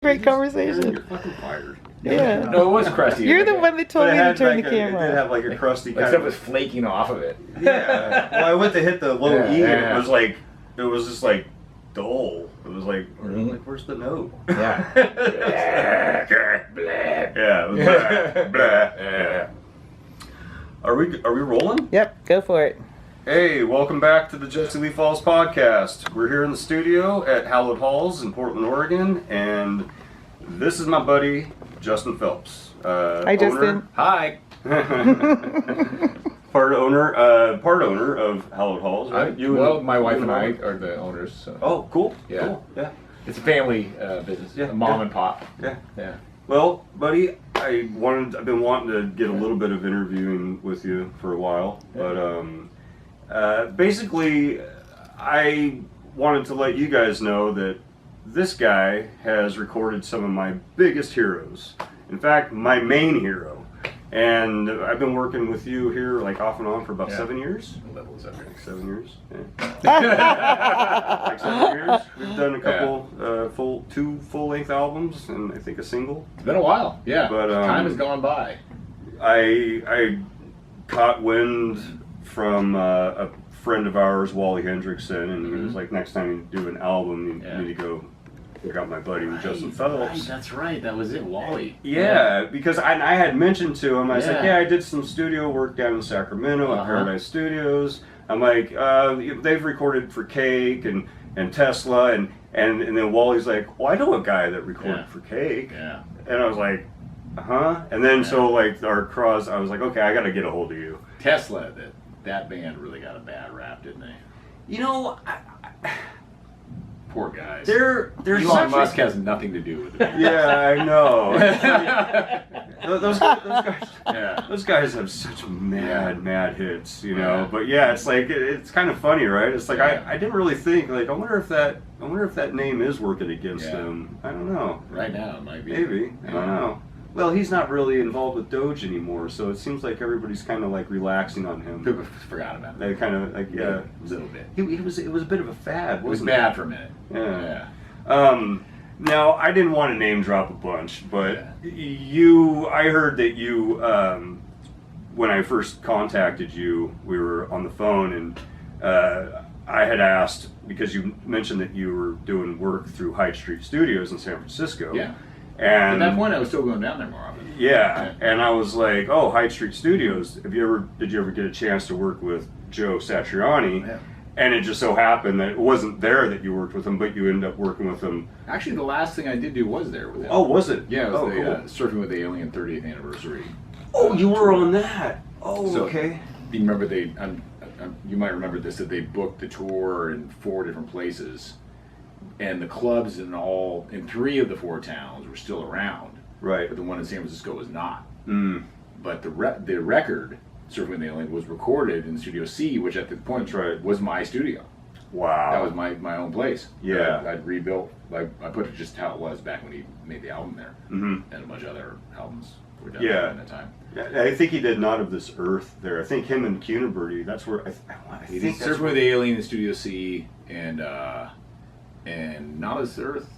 Great conversation. You're fucking fired. Yeah. No, it was crusty. You're the one that told me to turn the camera It did off. have like a crusty Like kind stuff of... was flaking off of it. Yeah. Well, I went to hit the low E, and Yeah. it was just like dull. It was like, where's the note? Yeah. Yeah. It was blah, blah. Yeah. Are we rolling? Yep, go for it. Hey, welcome back to the Jesse Lee Falls podcast. We're here in the studio at Hallowed Halls in Portland, Oregon, and this is my buddy Justin Phelps. Hi, Justin. Hi. part owner of Hallowed Halls, right? My wife and I are the owners. So. Oh, cool. Yeah. Cool. Yeah. It's a family business. Yeah, A mom yeah. and pop. Yeah. Yeah. Well, buddy, I've been wanting to get a little bit of interviewing with you for a while, but basically, I wanted to let you guys know that this guy has recorded some of my biggest heroes. In fact, my main hero. And I've been working with you here like off and on for about 7 years. The level is up here. Like 7 years. Yeah. Like 7 years. We've done a couple, two full-length albums and I think a single. It's been a while. Yeah. But time has gone by. I caught wind from a friend of ours, Wally Hendrickson, and he was like, next time you do an album, you need to go pick out my buddy Justin Phelps. Right, that's right. That was it, Wally. Yeah, because I had mentioned to him, I was like, I did some studio work down in Sacramento at Paradise Studios. I'm like, they've recorded for Cake and Tesla, and then Wally's like, well, I know a guy that recorded for Cake. Yeah. And I was like, and then so like our cross, I was like, okay, I got to get a hold of you. Tesla, that band really got a bad rap, didn't they? You know, Poor guys. Elon Musk has nothing to do with it. Yeah, I know. those guys. Yeah. Those guys have such mad hits, you know. Yeah. But yeah, it's like it's kind of funny, right? It's like I didn't really think like I wonder if that name is working against him. I don't know. Right now, it might be. Maybe. I don't know. Well, he's not really involved with Doge anymore, so it seems like everybody's kind of like relaxing on him. People forgot about it. They kind of like A little bit. It was a bit of a fad. It was bad for a minute. Yeah. Now I didn't want to name drop a bunch, but I heard that you, when I first contacted you, we were on the phone, and I had asked because you mentioned that you were doing work through Hyde Street Studios in San Francisco. Yeah. And at that point, I was still going down there more often. Yeah, and I was like, oh, Hyde Street Studios. Did you ever get a chance to work with Joe Satriani? Yeah. And it just so happened that it wasn't there that you worked with him, but you ended up working with him. Actually, the last thing I did do was there with him. Oh, was it? Yeah, it was cool. Surfing with the Alien 30th anniversary. Oh, you were on that. Oh, so, okay. You remember you might remember this, that they booked the tour in 4 different places, and the clubs in 3 of the 4 towns were still around. Right. But the one in San Francisco was not. Mm. But the record, Surfing with the Alien, was recorded in Studio C, which at the point was my studio. Wow. That was my own place. Yeah. I'd rebuilt. I put it just how it was back when he made the album there. Mm-hmm. And a bunch of other albums were done at that time. Yeah, I think he did Not of This Earth there. I think him and Cuniberty, that's where I think that's Surfing with the Alien in Studio C and Not of This Earth.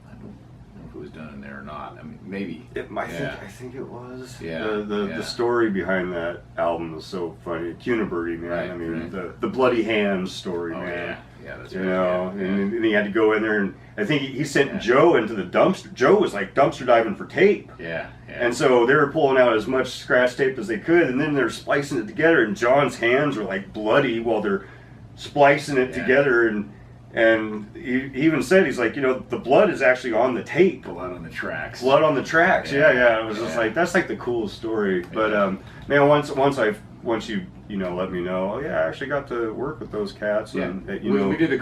I don't know if it was done in there or not. I mean, maybe. I think it was. Yeah. The story behind that album is so funny. Cuniberty, man. Right, I mean, the bloody hands story, man. Yeah. Yeah, that's right. You know, yeah. And he had to go in there, and I think he sent Joe into the dumpster. Joe was like dumpster diving for tape. Yeah. And so they were pulling out as much scratch tape as they could, and then they're splicing it together, and John's hands were like bloody while they're splicing it together, and he even said, he's like, the blood is actually on the tape. Blood on the tracks. Blood on the tracks. Yeah. It was just like, that's like the coolest story. But man, once you let me know. Oh yeah, I actually got to work with those cats. Yeah. And, we did the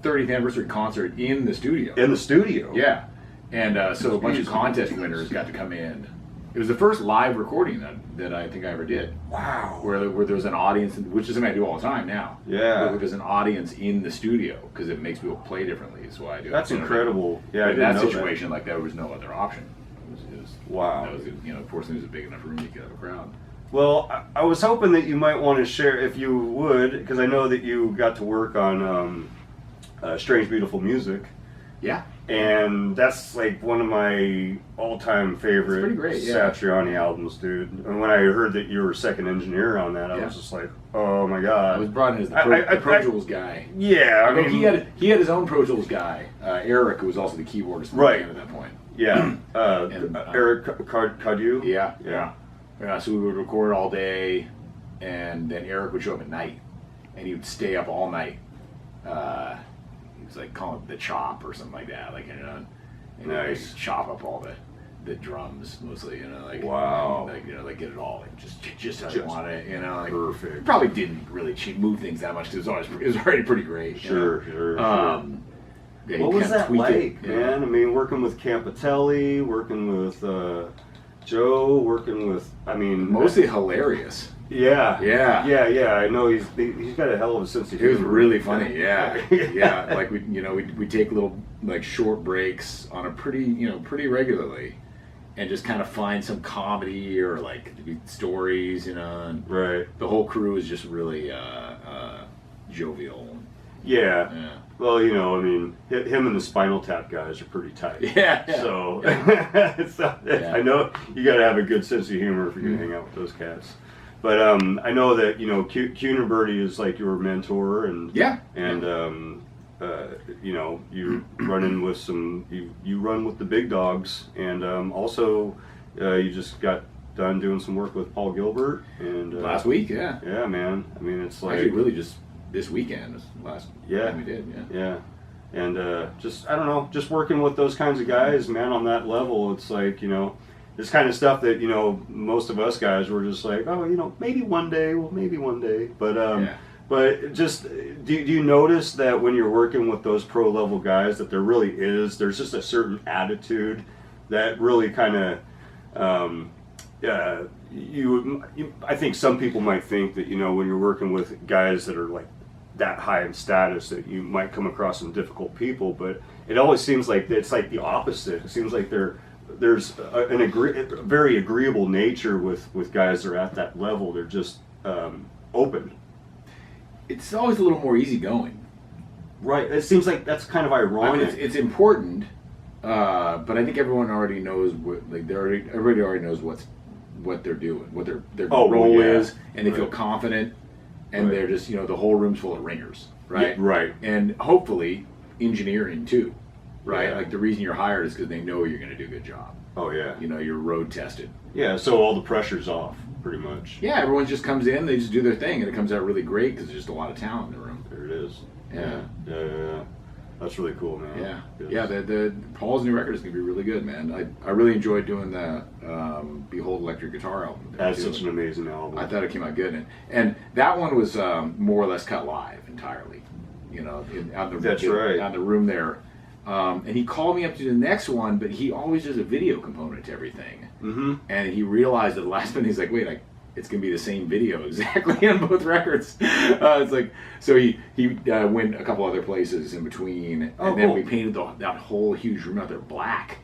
30th anniversary concert in the studio. In the studio. Yeah, and so a bunch of contest winners got to come in. It was the first live recording that I think I ever did. Wow. Where there was an audience, which is something I do all the time now. Yeah. Where there's an audience in the studio because it makes people play differently. Is why I do. That's incredible. Yeah. But in that situation, like there was no other option. It was wow. That was, fortunately, it was a big enough room you could have a crowd. Well, I was hoping that you might want to share, if you would, because I know that you got to work on Strange Beautiful Music. Yeah. And that's like one of my all-time favorite pretty great, yeah. Satriani albums, dude. And when I heard that you were second engineer on that, I was just like, oh my god. I was brought in as the Pro Tools guy. Yeah, I mean, he had his own Pro Tools guy, Eric, who was also the keyboardist for the band at that point. Yeah, Eric Cadu. Yeah. So we would record all day, and then Eric would show up at night, and he would stay up all night. He was like calling it the chop or something like that, like, you know, and nice. He'd chop up all the drums mostly, you know, like, wow, like, you know, like get it all like just how you want it, you know, like perfect. Probably didn't really move things that much because it was already pretty great. Sure. Yeah, what was that like, man? I mean, working with Campitelli, working with Joe, working with, I mean, mostly hilarious. Yeah. I know he's got a hell of a sense of humor. It was really funny. Yeah. Like we take little like short breaks on a pretty regularly, and just kind of find some comedy or like stories, you know. And right. The whole crew is just really jovial. Yeah. Well, you know, I mean, him and the Spinal Tap guys are pretty tight. Yeah. So, I know you got to have a good sense of humor if you're going to hang out with those cats. But I know that, you know, Birdie is like your mentor, and you know, you running with you run with the big dogs, and also you just got done doing some work with Paul Gilbert and last week. Yeah, man. I mean, it's like actually really just this weekend, last time we did. And just I don't know, just working with those kinds of guys, man, on that level, it's like, you know, this kind of stuff that, you know, most of us guys were just like, oh, you know, maybe one day, but just do you notice that when you're working with those pro level guys that there's just a certain attitude that really kind of I think some people might think that, you know, when you're working with guys that are like that high in status, that you might come across some difficult people, but it always seems like it's like the opposite. It seems like there's a very agreeable nature with guys that are at that level. They're just open. It's always a little more easygoing. Right. It seems like that's kind of ironic. I mean, it's important, but I think everyone already knows everybody already knows what they're doing, what their role is, and they feel confident, and they're just, you know, the whole room's full of ringers, right? Yeah, right. And hopefully engineering too, right? Yeah. Like the reason you're hired is because they know you're going to do a good job. Oh yeah. You know, you're road tested. Yeah. So all the pressure's off, pretty much. Yeah. Everyone just comes in, they just do their thing, and it comes out really great because there's just a lot of talent in the room. There it is. Yeah. That's really cool, man. Yeah. The Paul's new record is gonna be really good, man. I really enjoyed doing the Behold Electric Guitar album. That's such an amazing album. I thought it came out good, and that one was more or less cut live entirely. You know, on the room there. And he called me up to do the next one, but he always does a video component to everything. Mm-hmm. And he realized at the last minute, he's like, wait, it's going to be the same video exactly on both records. It's like, so he went a couple other places in between, and then we painted that whole huge room out there black,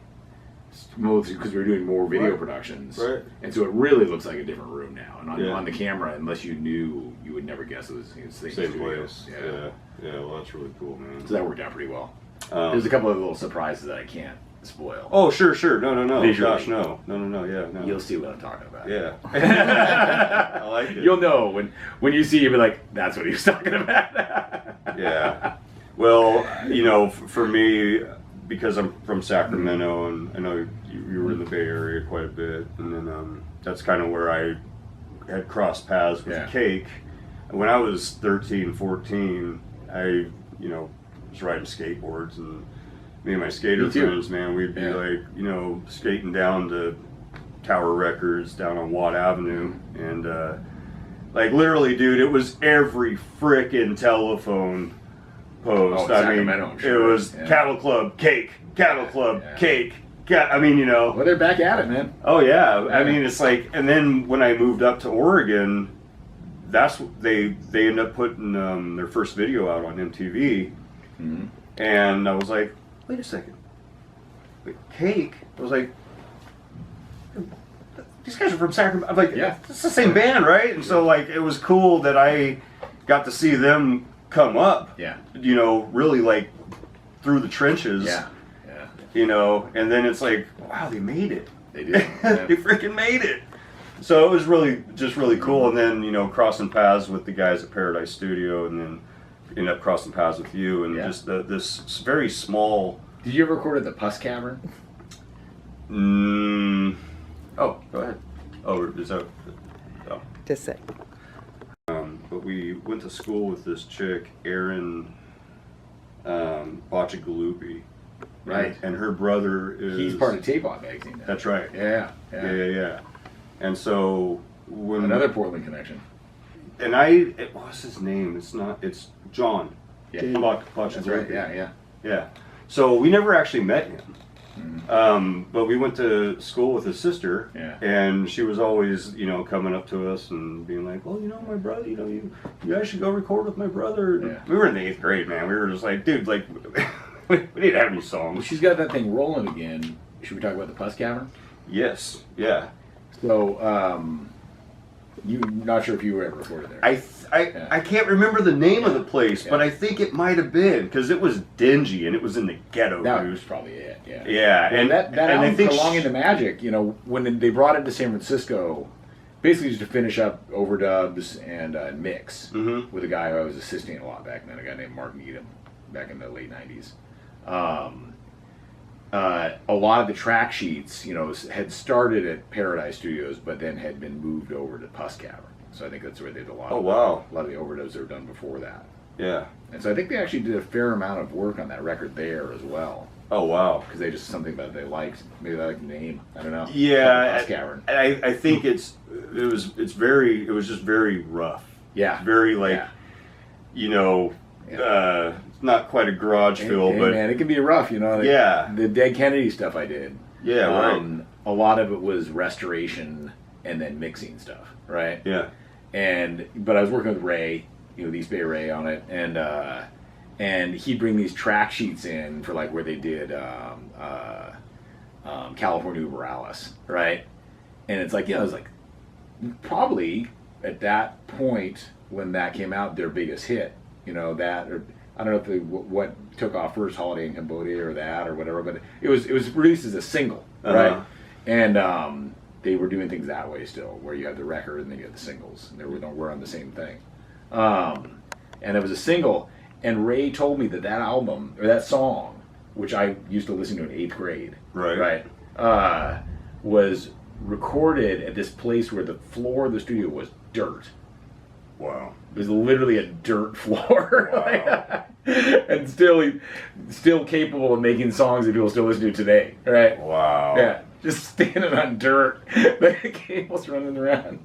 mostly because we were doing more video productions. Right. And so it really looks like a different room now. And on the camera, unless you knew, you would never guess it was the same place. Yeah, well, that's really cool, man. So that worked out pretty well. There's a couple of little surprises that I can't spoil. Oh, sure. No. Gosh, no. Yeah, no. You'll see what I'm talking about. Yeah. I like it. You'll know when you see, you'll be like, that's what he was talking about. Yeah. Well, you know, for me, because I'm from Sacramento, and I know you were in the Bay Area quite a bit, and then that's kind of where I had crossed paths with Cake. When I was 13, 14, I, you know, was riding skateboards, and me and my skater friends, man, we'd be like, you know, skating down to Tower Records down on Watt Avenue, and like literally, dude, it was every frickin' telephone post. I mean, it was Cattle Club, Cake, Cattle Club, Cake. I mean, you know. Well, they're back at it, man. Oh yeah. I mean, it's like, and then when I moved up to Oregon, that's they ended up putting their first video out on MTV, and I was like, wait a second, Cake? I was like, these guys are from Sacramento. I'm like, it's the same band, right? And so like, it was cool that I got to see them come up. Yeah. You know, really like through the trenches. Yeah. you know, and then it's like, wow, they made it. They did. Yeah. They freaking made it. So it was really cool. And then, you know, crossing paths with the guys at Paradise Studio, and then end up crossing paths with you, and just this very small. Did you ever record at the Pus Cavern? Oh, go ahead. Oh, is that? Oh. Just say. But we went to school with this chick, Erin Boccigalupi. Right. And her brother is... He's part of Tape-On magazine now. That's right. Yeah. And so when... Another Portland connection. And what's his name? It's John. Yeah. Boccigalupi. That's right, Yeah. So we never actually met him. Mm-hmm. But we went to school with his sister, and she was always, you know, coming up to us and being like, well, you know, my brother, you know, you guys should go record with my brother. Yeah. We were in the 8th grade, man. We were just like, dude, like, we didn't have any songs. Well, she's got that thing rolling again. Should we talk about the Pus Cavern? Yes, yeah. So, you're not sure if you were ever recorded there. I can't remember the name of the place, but I think it might have been, because it was dingy and it was in the ghetto. That was probably it, yeah. Yeah. And that album, I think Prolonging the Magic, you know, when they brought it to San Francisco, basically just to finish up overdubs and mix with a guy who I was assisting a lot back then, a guy named Mark Needham, back in the late 90s. A lot of the track sheets, you know, had started at Paradise Studios, but then had been moved over to Pus Cavern. So I think that's where they did a lot of the overdubs that were done before that. Yeah. And so I think they actually did a fair amount of work on that record there as well. Oh, wow. Because they just something about it they liked. Maybe they liked the name. I don't know. Yeah. Pus Cavern. I think it was just very rough. Yeah. Very you know, not quite a garage feel, but man, it can be rough, you know. The Dead Kennedy stuff I did. Yeah, right. A lot of it was restoration and then mixing stuff, right? Yeah. But I was working with Ray, you know, the East Bay Ray on it, and he'd bring these track sheets in for like where they did California Uber Alice, right? And it's like, you know, it was like probably at that point when that came out, their biggest hit, you know, that, or I don't know if what took off first, Holiday in Cambodia or that or whatever, but it was released as a single, right? And they were doing things that way still, where you had the record and then you had the singles, and they were on the same thing. And it was a single, and Ray told me that album, or that song, which I used to listen to in 8th grade, was recorded at this place where the floor of the studio was dirt. Wow. It was literally a dirt floor. Wow. And still capable of making songs that people still listen to today, right? Wow. Yeah, just standing on dirt, the cables running around.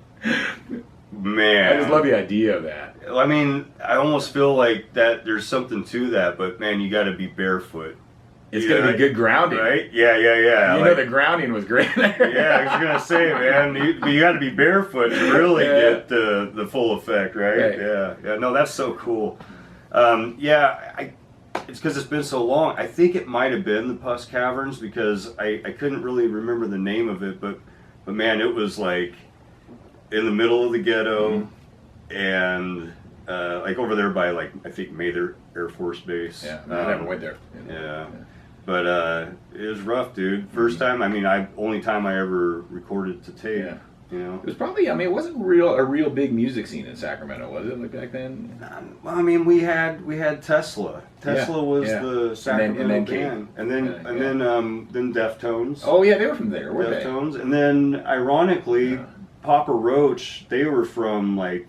Man. I just love the idea of that. I mean, I almost feel like that there's something to that, but man, you got to be barefoot. It's going to be good grounding. Right? Yeah. You know, the grounding was great there. Yeah, I was going to say, man, you got to be barefoot to really get the full effect, right? Yeah. No, that's so cool. It's because it's been so long. I think it might have been the Pus Caverns, because I couldn't really remember the name of it, but man, it was like in the middle of the ghetto, and like over there by, like, I think Mather Air Force Base. Yeah, I never went there. Yeah. But it was rough, dude. First time, I mean, only time I ever recorded to tape. Yeah. You know? It was probably, I mean, it wasn't a real big music scene in Sacramento, was it, like back then? Well, I mean, we had Tesla. Tesla was the Sacramento band, and then Deftones. Oh yeah, they were from there, weren't Deftones, and then ironically, Papa Roach. They were from like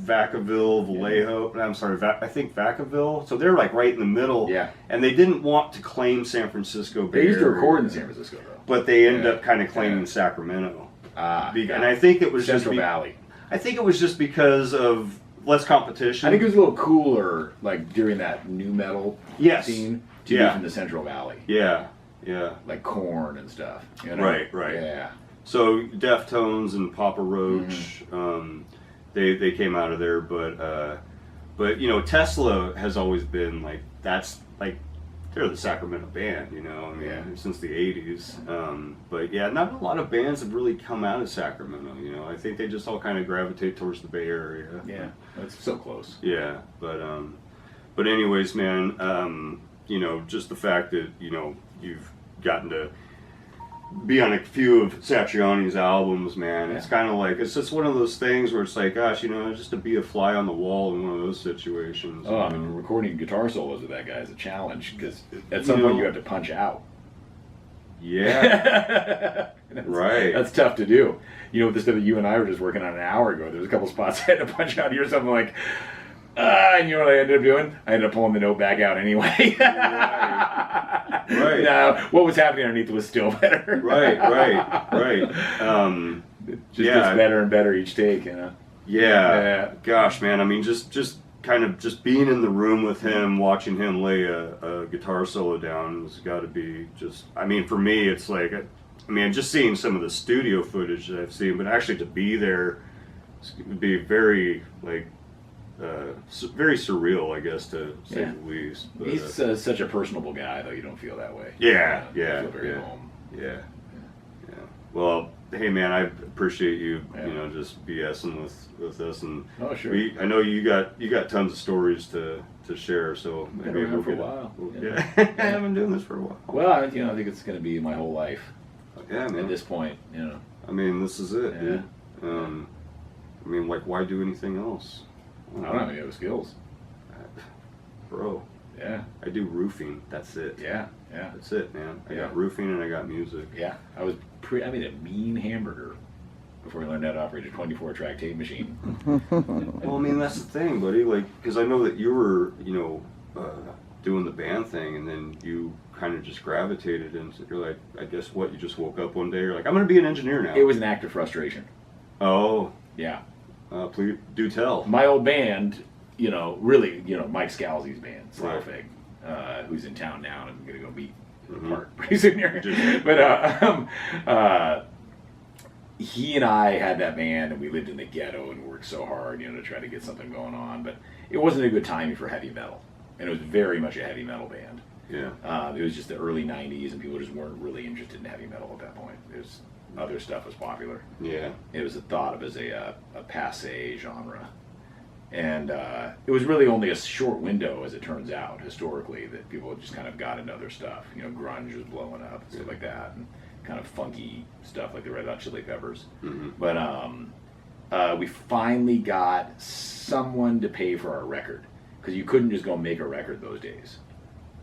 Vacaville, Vallejo. I'm sorry, I think Vacaville. So they're like right in the middle. Yeah. And they didn't want to claim San Francisco. They used to record in San Francisco though. But they ended up kind of claiming Sacramento. And I think it was Central Valley. I think it was just because of less competition. I think it was a little cooler, like during that new metal scene, to be from the Central Valley. Yeah. Like Korn and stuff. You know? Right. Yeah. So Deftones and Papa Roach, they came out of there, but you know, Tesla has always been like, that's like, they're the Sacramento band, you know, I mean, since the 80s. But yeah, not a lot of bands have really come out of Sacramento, you know. I think they just all kind of gravitate towards the Bay Area. Yeah, that's so close. Yeah, but anyways, man, you know, just the fact that, you know, you've gotten to be on a few of Satriani's albums, man. It's kind of like, it's just one of those things where it's like, gosh, just to be a fly on the wall in one of those situations. Oh, I mean, recording guitar solos with that guy is a challenge, because at some point you have to punch out. Yeah. Right. That's tough to do. With the stuff that you and I were just working on an hour ago, there was a couple spots I had to punch out here, something like, and you know what I ended up doing? I ended up pulling the note back out anyway. Right. No, what was happening underneath was still better. Right. Just gets better and better each take, Yeah. Gosh, man. I mean, just kind of just being in the room with him, watching him lay a guitar solo down has got to be just. I mean, for me, it's like, just seeing some of the studio footage that I've seen, but actually to be there, would be very like. Very surreal, I guess, to say the least. But, he's such a personable guy, though. You don't feel that way. Yeah. You feel very home. Yeah. Well, hey, man, I appreciate you, just BSing with us, and oh, sure. I know you got tons of stories to share, so maybe we'll for a while. I have been doing this for a while. Well, I think it's going to be my whole life. Yeah, man. At this point, I mean, this is it, dude. Like, why do anything else? I don't have any other skills. Bro. Yeah. I do roofing. That's it. Yeah. That's it, man. I got roofing and I got music. Yeah. I made a mean hamburger before I learned how to operate a 24-track tape machine. Well, that's the thing, buddy. Like, because I know that you were, doing the band thing, and then you kind of just gravitated, and you're like, I guess what? You just woke up one day, you're like, I'm going to be an engineer now. It was an act of frustration. Oh. Yeah. Please do tell. My old band, really, Mike Scalzi's band, Slowfig, who's in town now, and I'm going to go meet in the park pretty soon here. But he and I had that band, and we lived in the ghetto and worked so hard, to try to get something going on. But it wasn't a good timing for heavy metal, and it was very much a heavy metal band. Yeah. It was just the early '90s, and people just weren't really interested in heavy metal at that point. Other stuff was popular. Yeah. It was thought of as a passé genre. And it was really only a short window, as it turns out, historically, that people just kind of got into other stuff. Grunge was blowing up and stuff like that, and kind of funky stuff like the Red Hot Chili Peppers. Mm-hmm. But we finally got someone to pay for our record, because you couldn't just go make a record those days.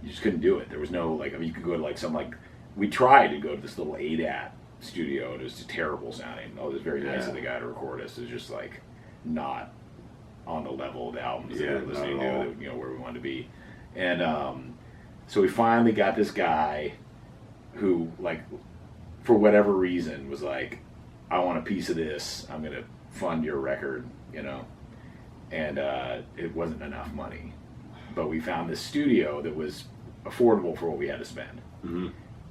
You just couldn't do it. There was no, you could go to we tried to go to this little ADAT studio, and it was just terrible sounding. It was very nice of the guy to record us. It was just not on the level of the albums that we were listening to, where we wanted to be. And so we finally got this guy who, for whatever reason, was like, I want a piece of this. I'm going to fund your record, And it wasn't enough money. But we found this studio that was affordable for what we had to spend. Mm-hmm.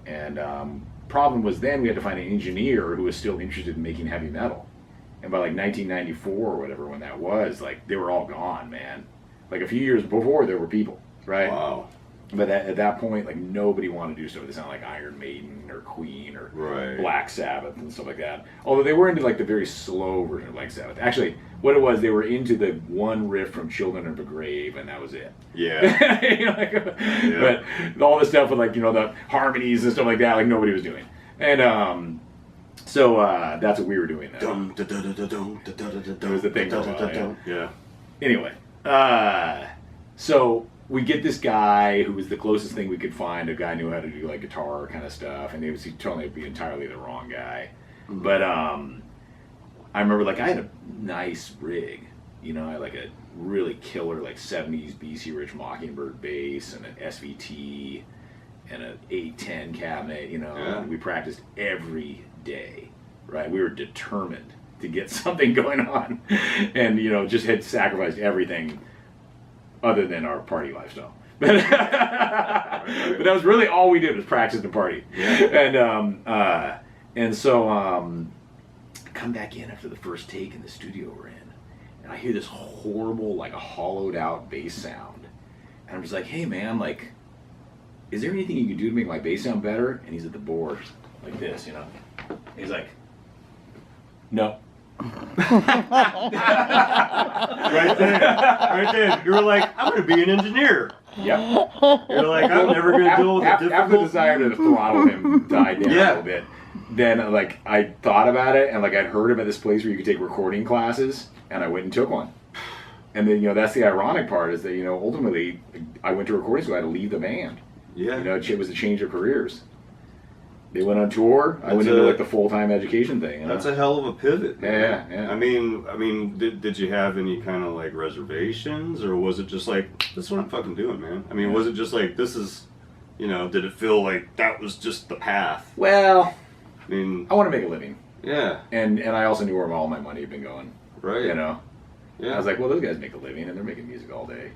And problem was then we had to find an engineer who was still interested in making heavy metal. And by 1994 or whatever, when that was, they were all gone, man. A few years before, there were people, right? Wow. But at that point, nobody wanted to do stuff that sounded like Iron Maiden or Queen or Black Sabbath and stuff like that. Although they were into the very slow version of Black Sabbath. Actually, what it was, they were into the one riff from Children of the Grave, and that was it. Yeah. But all the stuff with the harmonies and stuff like that, nobody was doing. And so that's what we were doing then. It was the thing for a while, yeah. Anyway, so we get this guy who was the closest thing we could find. A guy who knew how to do guitar kind of stuff, and he turned out to be entirely the wrong guy. Mm-hmm. But I remember I had a nice rig. I had a really killer 70s BC Rich Mockingbird bass and an SVT and an 810 cabinet. And we practiced every day. Right, we were determined to get something going on, and just had sacrificed everything other than our party lifestyle. But that was really all we did was practice and party. Yeah. And so come back in after the first take in the studio we're in, and I hear this horrible, a hollowed out bass sound, and I'm just like, hey man, is there anything you can do to make my bass sound better? And he's at the board like this, he's like, no. Right there. You were like, I'm going to be an engineer. Yep. You're like, I'm never gonna deal with after the difficult. desire to throttle him died down a Yeah. little bit. Then like I thought about it, and like I'd heard of this place where you could take recording classes, and I went and took one. And then that's the ironic part is that ultimately I went to recording school. I had to leave the band. Yeah. It was a change of careers. They went on tour. I went into like the full-time education thing. That's a hell of a pivot. Man. Yeah. I mean, did you have any kind of like reservations, or was it just like, this is what I'm fucking doing, man? I mean, was it just like, this is, did it feel like that was just the path? Well, I mean, I want to make a living. Yeah. And I also knew where all my money had been going. Right. Yeah. I was like, well, those guys make a living, and they're making music all day.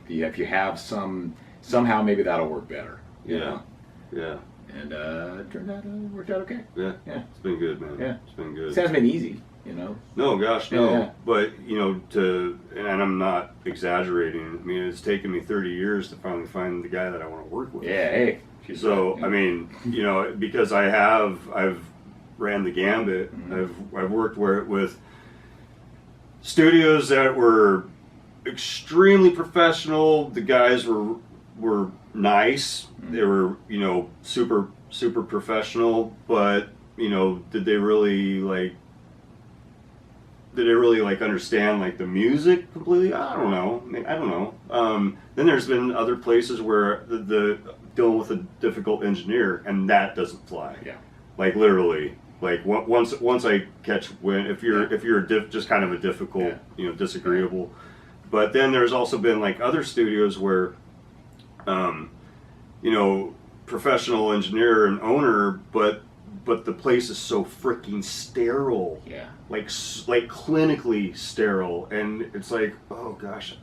If you have somehow maybe that'll work better. You know? Yeah. And it turned out it worked out okay. Yeah. It's been good, man. Yeah. It's been good. It hasn't been easy, No, gosh, no. Yeah. But, and I'm not exaggerating. I mean, it's taken me 30 years to finally find the guy that I want to work with. Yeah, hey. So, I mean, because I've ran the gambit. Mm-hmm. I've worked with studios that were extremely professional. The guys were nice. They were, super professional, but, did they really understand like the music completely? I don't know. Then there's been other places where the dealing with a difficult engineer, and that doesn't fly. Yeah. Like literally, like once I catch wind, if you're just kind of a difficult, disagreeable. But then there's also been like other studios where, professional engineer and owner, but the place is so freaking sterile. Yeah. Like clinically sterile, and it's like, oh gosh,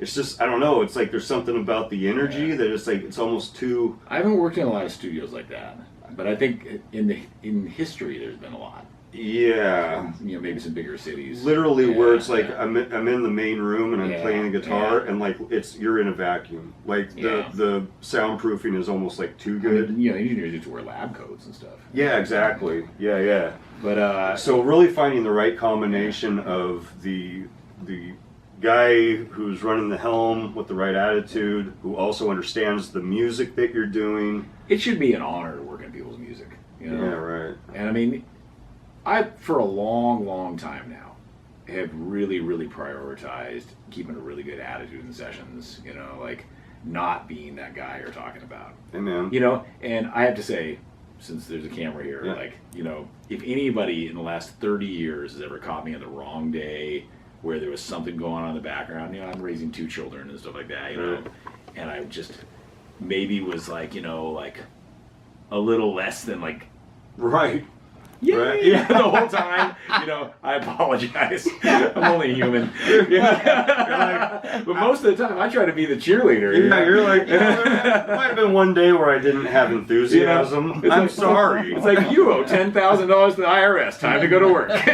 it's just, I don't know. It's like there's something about the energy that it's like it's almost too. I haven't worked in a lot of studios like that, but I think in history there's been a lot. Yeah. Maybe some bigger cities. Literally, where it's like I'm in the main room and I'm playing the guitar, and like you're in a vacuum. Like the soundproofing is almost like too good. I mean, engineers used to wear lab coats and stuff. Yeah, exactly. Yeah. But so really finding the right combination of the guy who's running the helm with the right attitude, who also understands the music that you're doing. It should be an honor to work in people's music. Yeah, right. And I mean, I, for a long, long time now, have really, really prioritized keeping a really good attitude in sessions, like not being that guy you're talking about. Amen. And I have to say, since there's a camera here, if anybody in the last 30 years has ever caught me on the wrong day where there was something going on in the background, I'm raising 2 children and stuff like that, and I just maybe was like, like a little less than like... Right. Yeah, right. The whole time, I apologize. I'm only human. But most of the time, I try to be the cheerleader. Yeah, you're like, there might have been one day where I didn't have enthusiasm. I'm sorry. It's like you owe $10,000 to the IRS. Time to go to work. Right.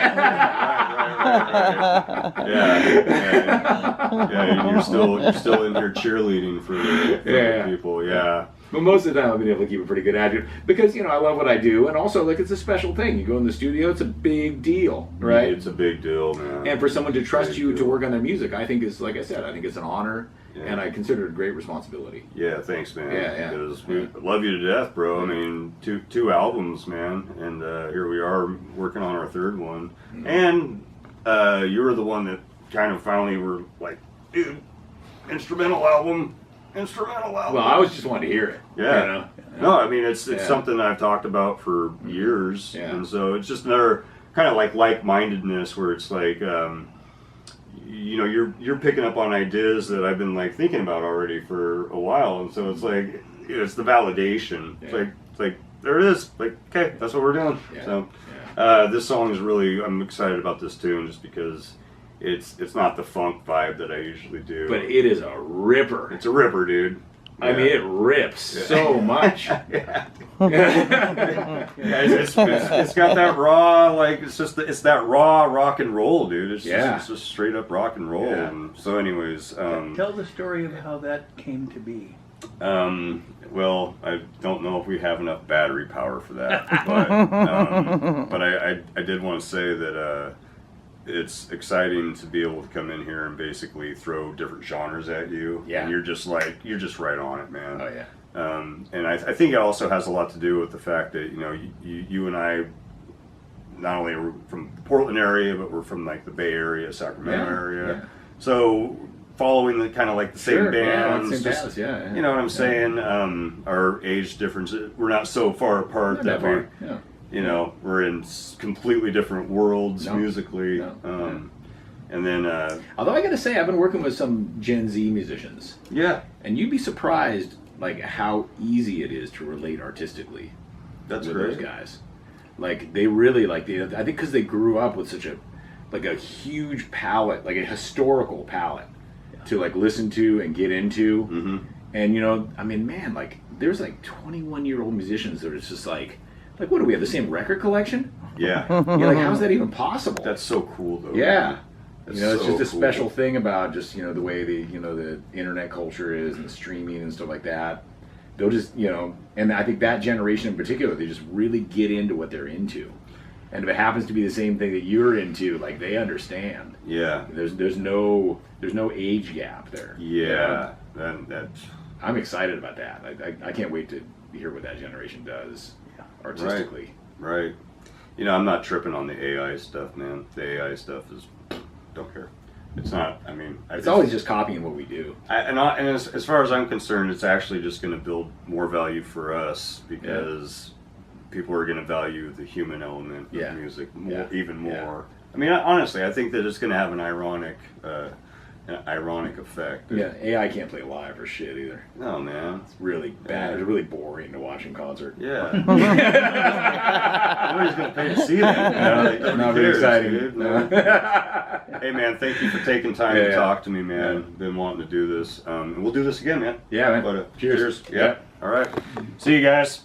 Yeah. You're still in here cheerleading for the people. Yeah. But most of the time, I've been able to keep a pretty good attitude because I love what I do, and also like it's a special thing. You go in the studio; it's a big deal, right? It's a big deal, man. And for someone to trust you to work on their music, I think is, like I said, I think it's an honor, and I consider it a great responsibility. Yeah, thanks, man. Yeah. Because we love you to death, bro. I mean, two albums, man, and here we are working on our 3rd one, and you were the one that kind of finally were like, dude, instrumental album. Well, I was just wanting to hear it. Yeah. No, I mean it's something I've talked about for years, and so it's just another kind of like-mindedness where it's like, you're picking up on ideas that I've been like thinking about already for a while, and so it's like it's the validation. It's like there it is. Like, okay, that's what we're doing. Yeah. So this song is really, I'm excited about this tune just because. It's not the funk vibe that I usually do. But it is a ripper. It's a ripper, dude. I mean, it rips so much. It's got that raw, like, it's that raw rock and roll, dude. It's just straight up rock and roll. Yeah. And so anyways. Tell the story of how that came to be. Well, I don't know if we have enough battery power for that. But I did want to say that, it's exciting to be able to come in here and basically throw different genres at you. Yeah. And you're just right on it, man. Oh yeah. And I think it also has a lot to do with the fact that, you know, you and I not only are from the Portland area, but we're from like the Bay Area, Sacramento area. Yeah. So following the kind of like the same bands, same just, bands, yeah. you know what I'm saying? Our age differences, we're not so far apart Not that that far. Yeah. you know, we're in completely different worlds musically. No. And then, Although I got to say, I've been working with some Gen Z musicians, yeah, and you'd be surprised like how easy it is to relate artistically that's with great. those guys. Like they really I think because they grew up with such a huge palette, like a historical palette to like listen to and get into. Mm-hmm. And you know, I mean, man, like there's like 21-year-old musicians that are just like what do we have, the same record collection? Yeah. You're like, how's that even possible? That's so cool though. Yeah. That's You know, it's so just a cool. special thing about just, you know, the way the internet culture is and the streaming and stuff like that. They'll just, you know, and I think that generation in particular, they just really get into what they're into. And if it happens to be the same thing that you're into, like they understand. Yeah. There's no age gap there. Yeah. That's I'm excited about that. I can't wait to hear what that generation does artistically. right. You know, I'm not tripping on the AI stuff, man. The AI stuff is, don't care. It's not. I mean, It's always just copying what we do. And as far as I'm concerned, it's actually just going to build more value for us because people are going to value the human element of music even more. Yeah. I mean, honestly, I think that it's going to have an ironic effect. Yeah, AI can't play live or shit either. No, man. It's really bad. Yeah. It's really boring to watch in concert. Yeah. Nobody's going to pay to see that. You know? Like, nobody Not very cares, exciting. dude. No. Hey, man, thank you for taking time to talk to me, man. Been wanting to do this. And we'll do this again, man. Yeah, man. But, Cheers. Yeah. All right. See you guys.